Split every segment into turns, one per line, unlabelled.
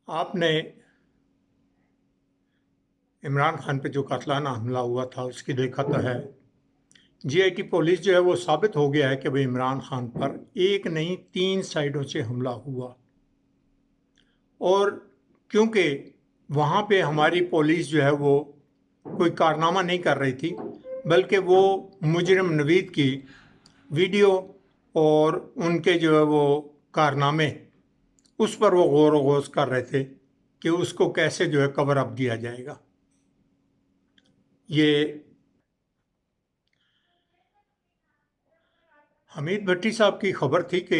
आपने इमरान खान पे जो कातलाना हमला हुआ था उसकी देखा तो है। जीआईटी पुलिस जो है वो साबित हो गया है कि भाई इमरान खान पर एक नहीं 3 साइडों से हमला हुआ। और क्योंकि वहाँ पे हमारी पुलिस जो है वो कोई कारनामा नहीं कर रही थी, बल्कि वो मुजरिम नवीद की वीडियो और उनके जो है वो कारनामे, उस पर वो गौर व गौस कर रहे थे कि उसको कैसे जो है कवर अप दिया जाएगा। ये हमीद भट्टी साहब की खबर थी कि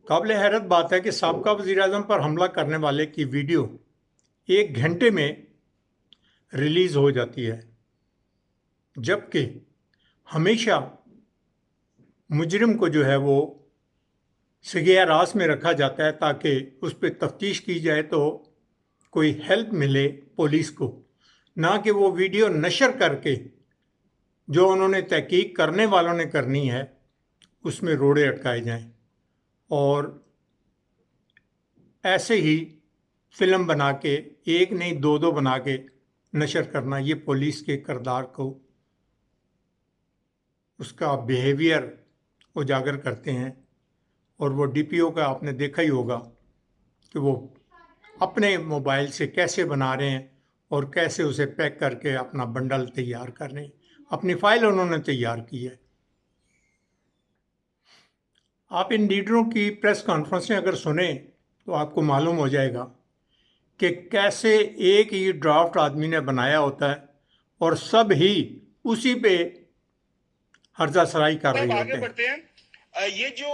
काबिल हैरत बात है कि साबका वज़ीर-ए-आज़म पर हमला करने वाले की वीडियो 1 घंटे में रिलीज़ हो जाती है, जबकि हमेशा मुजरिम को जो है वो सिगया रास में रखा जाता है ताकि उस पर तफ्तीश की जाए तो कोई हेल्प मिले पुलिस को, ना कि वो वीडियो नशर करके जो उन्होंने तहकीक करने वालों ने करनी है उसमें रोड़े अटकाए जाएं। और ऐसे ही फिल्म बना के एक नहीं दो दो बना के नशर करना, ये पुलिस के किरदार को, उसका बिहेवियर उजागर करते हैं। और वो डीपीओ का आपने देखा ही होगा कि वो अपने मोबाइल से कैसे बना रहे हैं और कैसे उसे पैक करके अपना बंडल तैयार कर रहे हैं। अपनी फाइल उन्होंने तैयार की है। आप इन लीडरों की प्रेस कॉन्फ्रेंसें अगर सुने तो आपको मालूम हो जाएगा कि कैसे एक ही ड्राफ्ट आदमी ने बनाया होता है और सब ही उसी पे हर्जा सराई कर रहे होते हैं।
बढ़ते हैं। ये जो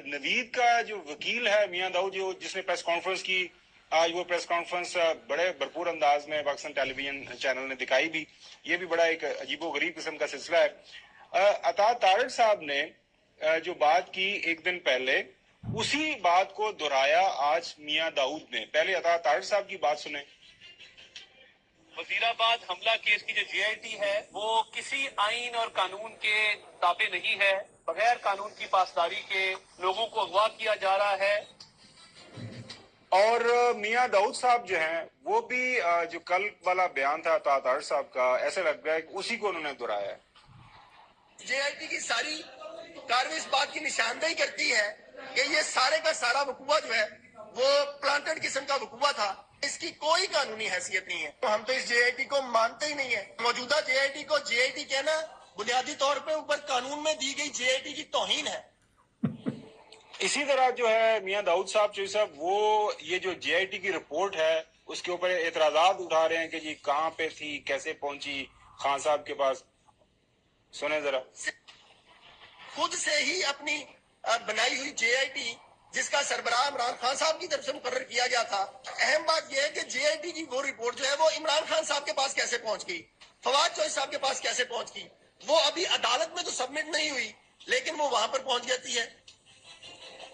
नवीद का जो वकील है मियां दाऊद, जो जिसने प्रेस कॉन्फ्रेंस की, आज वो प्रेस कॉन्फ्रेंस बड़े भरपूर अंदाज में पाकिस्तान टेलीविजन चैनल ने दिखाई भी। ये भी बड़ा एक अजीबो गरीब किस्म का सिलसिला है। अता तारड़ साहब ने जो बात की एक दिन पहले, उसी बात को दोहराया आज मियां दाऊद ने। पहले अता तारड़ साहब की बात सुने।
वजीराबाद हमला केस की जो जीआईटी है वो किसी आइन और कानून के ताबे नहीं है। बगैर कानून की पासदारी के लोगों को अगवा किया जा रहा है।
और मियां दाऊद साहब जो हैं वो भी जो कल वाला बयान था तातार साहब का, ऐसा लग रहा है कि उसी को उन्होंने दोहराया है।
जेआईटी की सारी कार्रवाई इस बात की निशानदेही करती है कि ये सारे का सारा वकूआ जो है वो प्लांटेड किस्म का वकूआ था। इसकी कोई कानूनी हैसियत नहीं है। तो हम तो इस जेआईटी को मानते ही नहीं है। मौजूदा जेआईटी को जेआईटी कहना बुनियादी तौर पे ऊपर कानून में दी गई जेआईटी की तौहीन है।
इसी तरह जो है मियां दाऊद साहब चौधरी साहब, वो ये जो जेआईटी की रिपोर्ट है उसके ऊपर एतराजात उठा रहे हैं कि जी कहाँ पे थी, कैसे पहुंची खान साहब के पास। सुने जरा।
खुद से ही अपनी बनाई हुई जेआईटी, जिसका सरबराह इमरान खान साहब की तरफ से मुकर्रर किया गया था। अहम बात यह है कि जेआईटी की वो रिपोर्ट जो है वो इमरान खान साहब के पास कैसे पहुंच गई, फवाद चौधरी साहब के पास कैसे पहुंच गई। वो अभी अदालत में तो सबमिट नहीं हुई, लेकिन वो वहां पर पहुंच जाती है।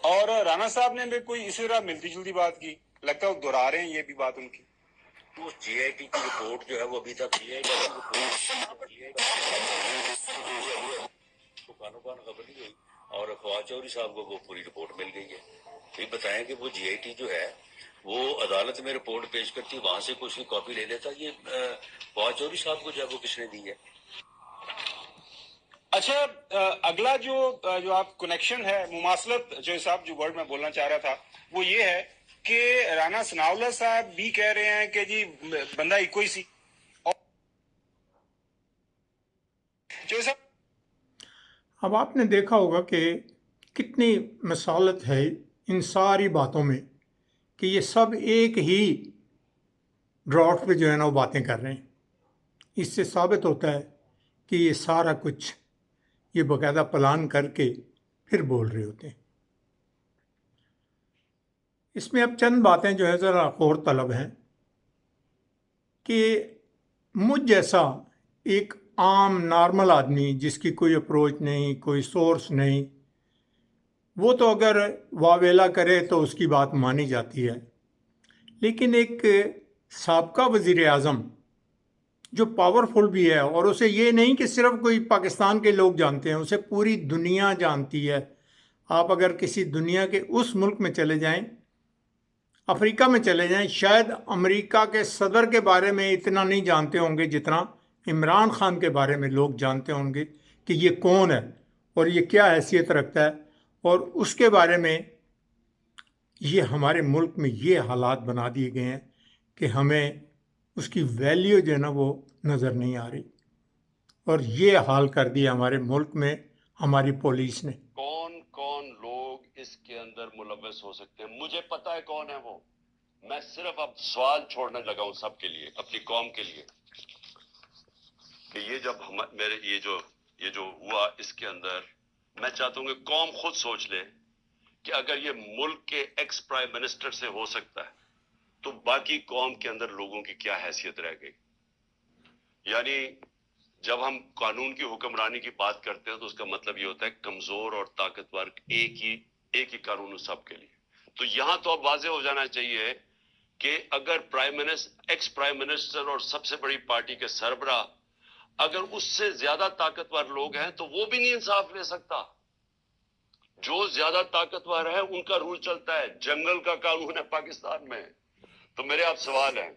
और राणा साहब ने भी कोई इसी तरह मिलती जुलती बात की, लगता है वो दोहरा रहे हैं ये भी बात उनकी।
वो जीआईटी की रिपोर्ट जो है वो अभी तक कानो कान खबर नहीं हुई और फवाद चौधरी साहब को वो पूरी रिपोर्ट मिल गई है। तो ये बताएं कि वो जीआईटी जो है वो अदालत में रिपोर्ट पेश करती, वहां से कुछ कॉपी ले लेता। ये फवाद चौधरी साहब को जो है वो किसने दी है?
अच्छा, अगला जो आप कनेक्शन है, मुमासलत जो साहब जो वर्ड में बोलना चाह रहा था वो ये है कि राणा सनाउल्लाह साहब भी कह रहे हैं कि जी बंदा इको ही सी। जो साहब,
अब आपने देखा होगा कि कितनी मिसालत है इन सारी बातों में कि ये सब एक ही ड्राफ्ट पे जो है ना वो बातें कर रहे हैं। इससे साबित होता है कि ये सारा कुछ ये बाकायदा प्लान करके फिर बोल रहे होते हैं। इसमें अब चंद बातें जो है ज़रा गौर तलब हैं कि मुझ जैसा एक आम नॉर्मल आदमी जिसकी कोई अप्रोच नहीं, कोई सोर्स नहीं, वो तो अगर वावेला करे तो उसकी बात मानी जाती है। लेकिन एक साबका वज़ीर आज़म जो पावरफुल भी है, और उसे ये नहीं कि सिर्फ कोई पाकिस्तान के लोग जानते हैं, उसे पूरी दुनिया जानती है, آپ اگر کسی دنیا کے اس ملک میں چلے جائیں، افریقہ میں چلے جائیں، شاید امریکہ کے صدر کے بارے میں اتنا نہیں جانتے ہوں گے جتنا عمران خان کے بارے میں لوگ جانتے ہوں گے کہ یہ کون ہے اور یہ کیا حیثیت رکھتا ہے، اور اس کے بارے میں یہ ہمارے ملک میں یہ حالات بنا دیے گئے ہیں کہ ہمیں اس کی ویلیو جو ہے نا وہ نظر نہیں آ رہی، اور یہ حال کر دیا ہمارے ملک میں ہماری پولیس نے۔
کون کون لوگ اس کے اندر ملوث ہو سکتے ہیں، مجھے پتا ہے کون ہے وہ، میں صرف اب سوال چھوڑنے لگا ہوں سب کے لیے، اپنی قوم کے لیے، کہ یہ جب میرے یہ جو ہوا اس کے اندر، میں چاہتا ہوں کہ قوم خود سوچ لے کہ اگر یہ ملک کے ایکس پرائم منسٹر سے ہو سکتا ہے تو باقی قوم کے اندر لوگوں کی کیا حیثیت رہ گئی۔ یعنی جب ہم قانون کی حکمرانی کی بات کرتے ہیں تو اس کا مطلب یہ ہوتا ہے کمزور اور طاقتور ایک ہی قانون سب کے لیے۔ تو یہاں تو اب واضح ہو جانا چاہیے کہ اگر ایکس پرائم منسٹر اور سب سے بڑی پارٹی کے سربراہ اگر اس سے زیادہ طاقتور لوگ ہیں تو وہ بھی نہیں انصاف لے سکتا۔ جو زیادہ طاقتور ہے ان کا رول چلتا ہے، جنگل کا قانون ہے پاکستان میں۔ تو میرے آپ سوال ہیں،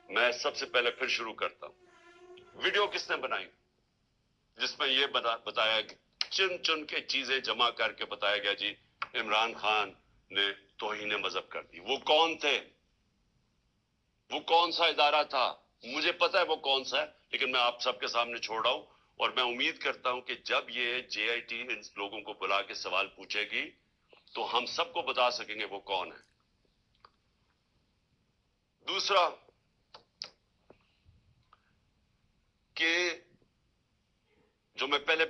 میں سب سے پہلے پھر شروع کرتا ہوں، ویڈیو کس نے بنائی جس میں یہ بتایا چن کے چیزیں جمع کر کے بتایا گیا جی عمران خان نے توہین مذہب کر دی؟ وہ کون تھے؟ وہ کون سا ادارہ تھا؟ مجھے پتا ہے وہ کون سا ہے، لیکن میں آپ سب کے سامنے چھوڑ رہا ہوں، اور میں امید کرتا ہوں کہ جب یہ جے آئی ٹی ان لوگوں کو بلا کے سوال پوچھے گی تو ہم سب کو بتا سکیں گے وہ کون ہے۔ دوسرا کہ جو میں پہلے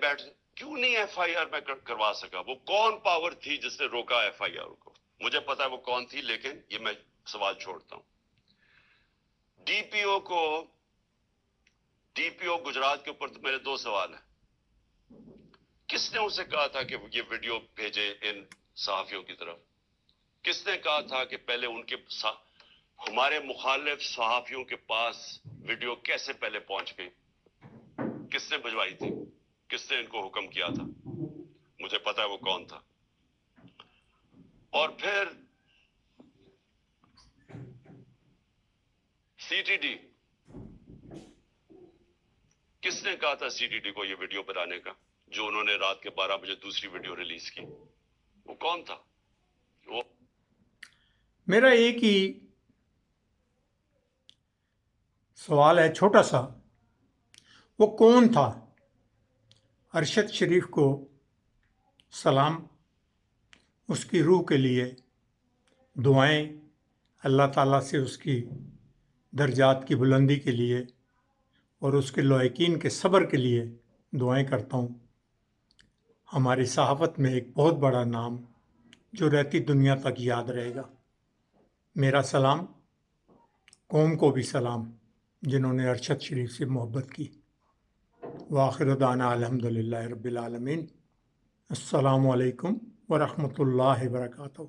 کیوں نہیں ایف آئی آر میں کروا سکا؟ وہ کون پاور تھی جس نے روکا ایف آئی آر کو؟ مجھے پتا ہے وہ کون تھی، لیکن یہ میں سوال چھوڑتا ہوں۔ ڈی پی او گجرات کے اوپر تو میرے دو سوال ہیں۔ کس نے اسے کہا تھا کہ یہ ویڈیو بھیجے ان صحافیوں کی طرف؟ کس نے کہا تھا کہ پہلے ہمارے مخالف صحافیوں کے پاس ویڈیو کیسے پہلے پہنچ گئی؟ کس نے بھجوائی تھی؟ کس نے ان کو حکم کیا تھا؟ مجھے پتا ہے وہ کون تھا۔ اور پھر سی ٹی ڈی، کس نے کہا تھا سی ٹی ڈی کو یہ ویڈیو بنانے کا جو انہوں نے رات کے 12 بجے دوسری ویڈیو ریلیز کی؟ وہ کون تھا؟ وہ
میرا ایک ہی سوال ہے چھوٹا سا، وہ کون تھا؟ ارشد شریف کو سلام، اس کی روح کے لیے دعائیں، اللہ تعالیٰ سے اس کی درجات کی بلندی کے لیے اور اس کے لائقین کے صبر کے لیے دعائیں کرتا ہوں۔ ہماری صحافت میں ایک بہت بڑا نام جو رہتی دنیا تک یاد رہے گا۔ میرا سلام، قوم کو بھی سلام جنہوں نے ارشد شریف سے محبت کی۔ وآخر دعوانا الحمدللہ رب العالمین۔ السلام علیکم ورحمۃ اللہ وبرکاتہ۔